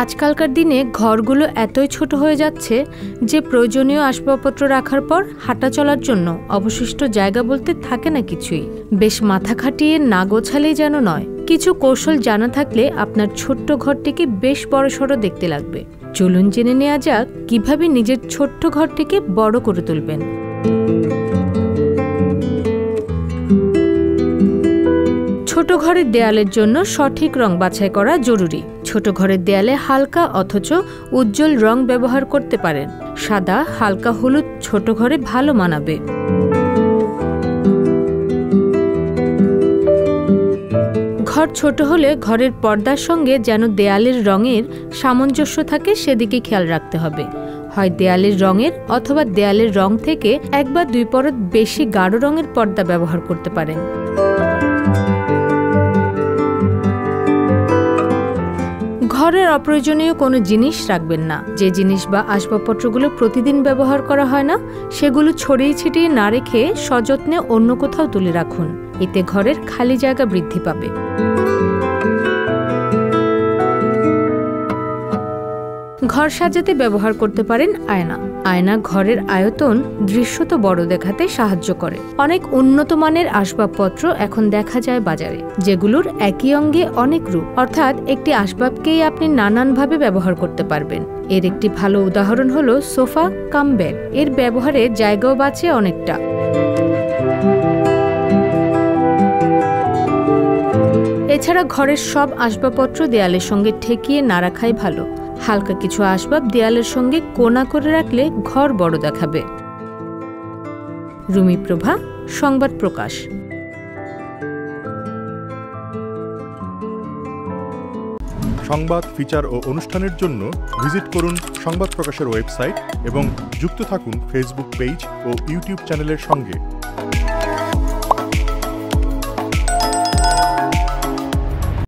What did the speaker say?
আজকালকার দিনে ঘরগুলো এতই ছোট হয়ে যাচ্ছে যে প্রয়োজনীয় আসবাবপত্র রাখার পর হাঁটা চলার জন্য অবশিষ্ট জায়গা বলতে থাকে না কিছুই। বেশ মাথা খাটিয়ে না গোছালেই যেন নয়। কিছু কৌশল জানা থাকলে আপনার ছোট্ট ঘরটিকে বেশ বড়সড় দেখতে লাগবে। চলুন জেনে নেওয়া যাক কিভাবে নিজের ছোট্ট ঘরটিকে বড় করে তুলবেন। ছোট ঘরের দেয়ালের জন্য সঠিক রং বাছাই করা জরুরি। ছোট ঘরের দেয়ালে হালকা অথচ উজ্জ্বল রং ব্যবহার করতে পারেন। সাদা, হালকা হলুদ ছোট ঘরে ভালো মানাবে। ঘর ছোট হলে ঘরের পর্দার সঙ্গে যেন দেয়ালের রঙের সামঞ্জস্য থাকে সেদিকে খেয়াল রাখতে হবে। হয় দেয়ালের রঙের অথবা দেয়ালের রং থেকে এক বা দুই পরত বেশি গাঢ় রঙের পর্দা ব্যবহার করতে পারেন। ঘরের অপ্রয়োজনীয় কোনো জিনিস রাখবেন না। যে জিনিস বা আসবাবপত্রগুলো প্রতিদিন ব্যবহার করা হয় না সেগুলো ছড়িয়ে ছিটিয়ে না রেখে সযত্নে অন্য কোথাও তুলে রাখুন। এতে ঘরের খালি জায়গা বৃদ্ধি পাবে। ঘর সাজাতে ব্যবহার করতে পারেন আয়না। আয়না ঘরের আয়তন দৃশ্যত বড় দেখাতে সাহায্য করে। অনেক উন্নত মানের আসবাবপত্র এখন দেখা যায় বাজারে, যেগুলোর একই অঙ্গে অনেক রূপ, অর্থাৎ একটি আসবাবকেই আপনি নানানভাবে ব্যবহার করতে পারবেন। এর একটি ভালো উদাহরণ হলো সোফা কাম বেড। এর ব্যবহারে জায়গাও বাঁচে অনেকটা। এছাড়া ঘরের সব আসবাবপত্র দেয়ালের সঙ্গে ঠেকিয়ে না রাখাই ভালো। হালকা কিছু আসবাব দেয়ালের সঙ্গে কোণা করে রাখলে ঘর বড় দেখাবে। রুমি প্রভা, সংবাদ প্রকাশ। সংবাদ, ফিচার ও অনুষ্ঠানের জন্য ভিজিট করুন সংবাদ প্রকাশের ওয়েবসাইট এবং যুক্ত থাকুন ফেসবুক পেজ ও ইউটিউব চ্যানেলের সঙ্গে।